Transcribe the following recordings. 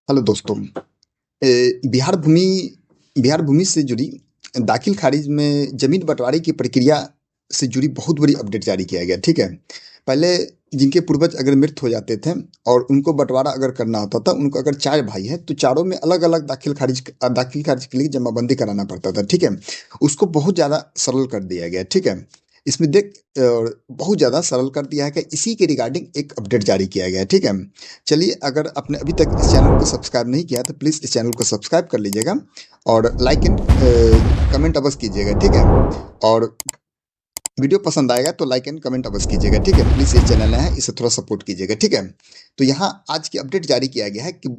Hello दोस्तों। बिहार भूमि से जुड़ी दाखिल खारिज में जमीन बंटवारे की प्रक्रिया से जुड़ी बहुत बड़ी अपडेट जारी किया गया। ठीक है। पहले जिनके पूर्वज अगर मृत हो जाते थे और उनको बंटवारा अगर करना होता था, उनको अगर चार भाई हैं तो चारों में अलग अलग दाखिल खारिज के लिए जमाबंदी कराना पड़ता था। ठीक है। उसको बहुत ज़्यादा सरल कर दिया गया। ठीक है। इसमें बहुत ज़्यादा सरल कर दिया है कि इसी के रिगार्डिंग एक अपडेट जारी किया गया है। ठीक है। चलिए, अगर आपने अभी तक इस चैनल को सब्सक्राइब नहीं किया तो प्लीज़ इस चैनल को सब्सक्राइब कर लीजिएगा और लाइक एंड कमेंट अवश्य कीजिएगा। ठीक है। और वीडियो पसंद आएगा तो लाइक एंड कमेंट अवश्य कीजिएगा। ठीक है। प्लीज़ ये चैनल है, इसे थोड़ा सपोर्ट कीजिएगा। ठीक है। तो यहाँ आज की अपडेट जारी किया गया है कि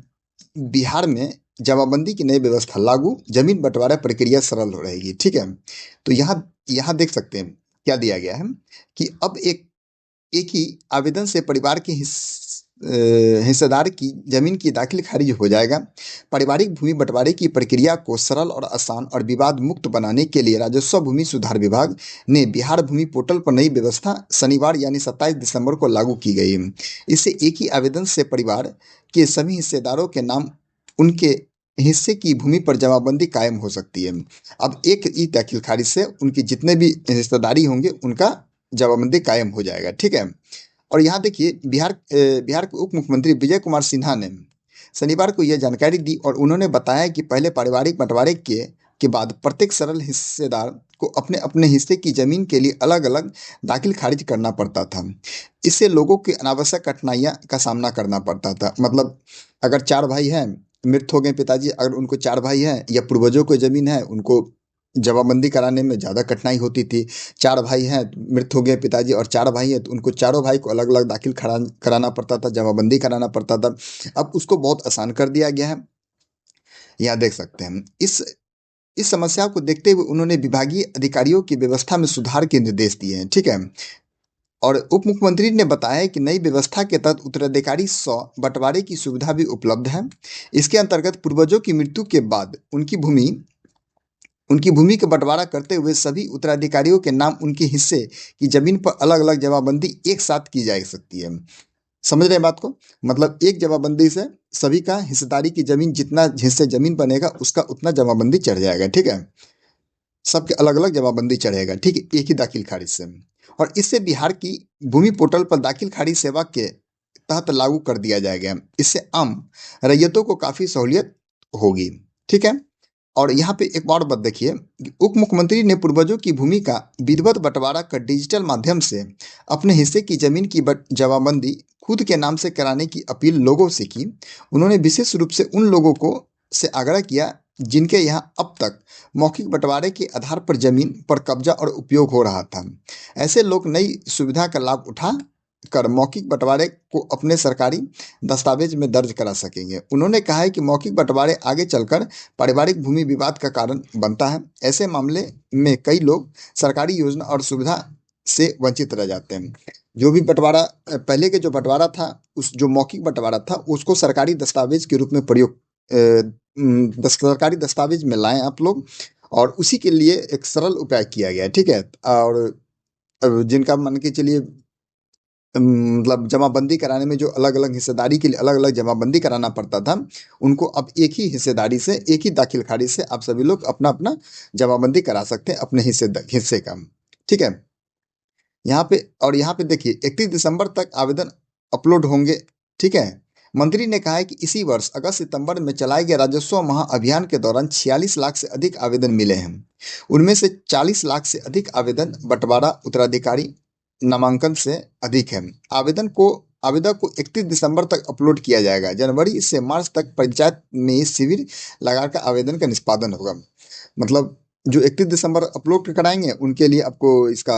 बिहार में जमाबंदी की नई व्यवस्था लागू, जमीन बंटवारा प्रक्रिया सरल हो रहेगी। ठीक है। तो यहाँ यहाँ देख सकते हैं क्या दिया गया है कि अब एक ही आवेदन से परिवार के हिस्सेदार की जमीन की दाखिल खारिज हो जाएगा। पारिवारिक भूमि बंटवारे की प्रक्रिया को सरल और आसान और विवाद मुक्त बनाने के लिए राजस्व भूमि सुधार विभाग ने बिहार भूमि पोर्टल पर नई व्यवस्था शनिवार यानी 27 दिसंबर को लागू की गई है। इससे एक ही आवेदन से परिवार के सभी हिस्सेदारों के नाम, उनके हिस्से की भूमि पर जमाबंदी कायम हो सकती है। अब एक ई दाखिल खारिज से उनकी जितने भी हिस्सेदारी होंगे उनका जवाबंदी कायम हो जाएगा। ठीक है। और यहाँ देखिए, बिहार के उप मुख्यमंत्री विजय कुमार सिन्हा ने शनिवार को यह जानकारी दी और उन्होंने बताया कि पहले पारिवारिक बंटवारे के बाद प्रत्येक सरल हिस्सेदार को अपने अपने हिस्से की जमीन के लिए अलग अलग दाखिल खारिज करना पड़ता था। इससे लोगों की अनावश्यक कठिनाइयां का सामना करना पड़ता था। मतलब अगर चार भाई हैं, मृत हो गए पिताजी, अगर उनको चार भाई हैं या पूर्वजों को जमीन है, उनको जमाबंदी कराने में ज़्यादा कठिनाई होती थी। चार भाई हैं, मृत हो गए पिताजी और चार भाई हैं तो उनको चारों भाई को अलग अलग दाखिल कराना पड़ता था, जमाबंदी कराना पड़ता था। अब उसको बहुत आसान कर दिया गया है। यहाँ देख सकते हैं इस समस्या को देखते हुए उन्होंने विभागीय अधिकारियों की व्यवस्था में सुधार के निर्देश दिए हैं। ठीक है। और उप मुख्यमंत्री ने बताया कि नई व्यवस्था के तहत उत्तराधिकारी बंटवारे की सुविधा भी उपलब्ध है। इसके अंतर्गत पूर्वजों की मृत्यु के बाद उनकी भूमि का बंटवारा करते हुए सभी उत्तराधिकारियों के नाम, उनके हिस्से की जमीन पर अलग अलग जमाबंदी एक साथ की जा सकती है। समझ रहे हैं बात को? मतलब एक जमाबंदी से सभी का हिस्सेदारी की जमीन, जितना हिस्से जमीन बनेगा उसका उतना जमाबंदी चढ़ जाएगा। ठीक है। सबके अलग अलग जमाबंदी चढ़ेगा। ठीक है, एक ही दाखिल खारिज से। और इससे बिहार की भूमि पोर्टल पर दाखिल खारिज सेवा के तहत लागू कर दिया जाएगा। इससे आम रैयतों को काफी सहूलियत होगी। ठीक है। और यहाँ पे एक और बात देखिए, उप मुख्यमंत्री ने पूर्वजों की भूमि का विधिवत बंटवारा कर डिजिटल माध्यम से अपने हिस्से की जमीन की जमाबंदी खुद के नाम से कराने की अपील लोगों से की। उन्होंने विशेष रूप से उन लोगों को से आग्रह किया जिनके यहाँ अब तक मौखिक बंटवारे के आधार पर जमीन पर कब्जा और उपयोग हो रहा था। ऐसे लोग नई सुविधा का लाभ उठा कर मौखिक बंटवारे को अपने सरकारी दस्तावेज में दर्ज करा सकेंगे। उन्होंने कहा है कि मौखिक बंटवारे आगे चलकर पारिवारिक भूमि विवाद का कारण बनता है। ऐसे मामले में कई लोग सरकारी योजना और सुविधा से वंचित रह जाते हैं। जो भी बंटवारा पहले के जो बंटवारा था, उस जो मौखिक बंटवारा था उसको सरकारी दस्तावेज के रूप में सरकारी दस्तावेज में लाएं आप लोग, और उसी के लिए एक सरल उपाय किया गया है। ठीक है। और जिनका मान के चलिए मतलब जमाबंदी कराने में जो अलग अलग हिस्सेदारी के लिए अलग अलग जमाबंदी कराना पड़ता था, उनको अब एक ही हिस्सेदारी से, एक ही दाखिल खारिज से आप सभी लोग अपना अपना जमाबंदी करा सकते हैं अपने हिस्से का। ठीक है। यहाँ पे देखिए 31 दिसंबर तक आवेदन अपलोड होंगे। ठीक है। मंत्री ने कहा है कि इसी वर्ष अगस्त सितंबर में चलाए गए राजस्व महाअभियान के दौरान 46 लाख से अधिक आवेदन मिले हैं। उनमें से 40 लाख से अधिक आवेदन बंटवारा उत्तराधिकारी नामांकन से अधिक है। आवेदन को 31 दिसंबर तक अपलोड किया जाएगा। जनवरी से मार्च तक पंचायत में शिविर लगाकर आवेदन का निष्पादन होगा। मतलब जो 31 दिसंबर अपलोड कराएंगे उनके लिए आपको इसका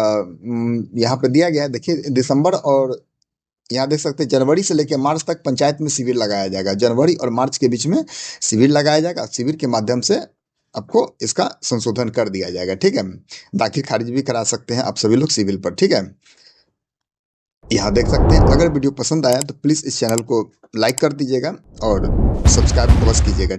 यहाँ पे दिया गया है। देखिए दिसंबर, और यहाँ देख सकते हैं जनवरी से लेकर मार्च तक पंचायत में शिविर लगाया जाएगा। जनवरी और मार्च के बीच में शिविर लगाया जाएगा। शिविर के माध्यम से आपको इसका संशोधन कर दिया जाएगा। ठीक है। दाखिल खारिज भी करा सकते हैं आप सभी लोग सिविल पर। ठीक है। यहाँ देख सकते हैं। अगर वीडियो पसंद आया तो प्लीज़ इस चैनल को लाइक कर दीजिएगा और सब्सक्राइब अवश्य कीजिएगा।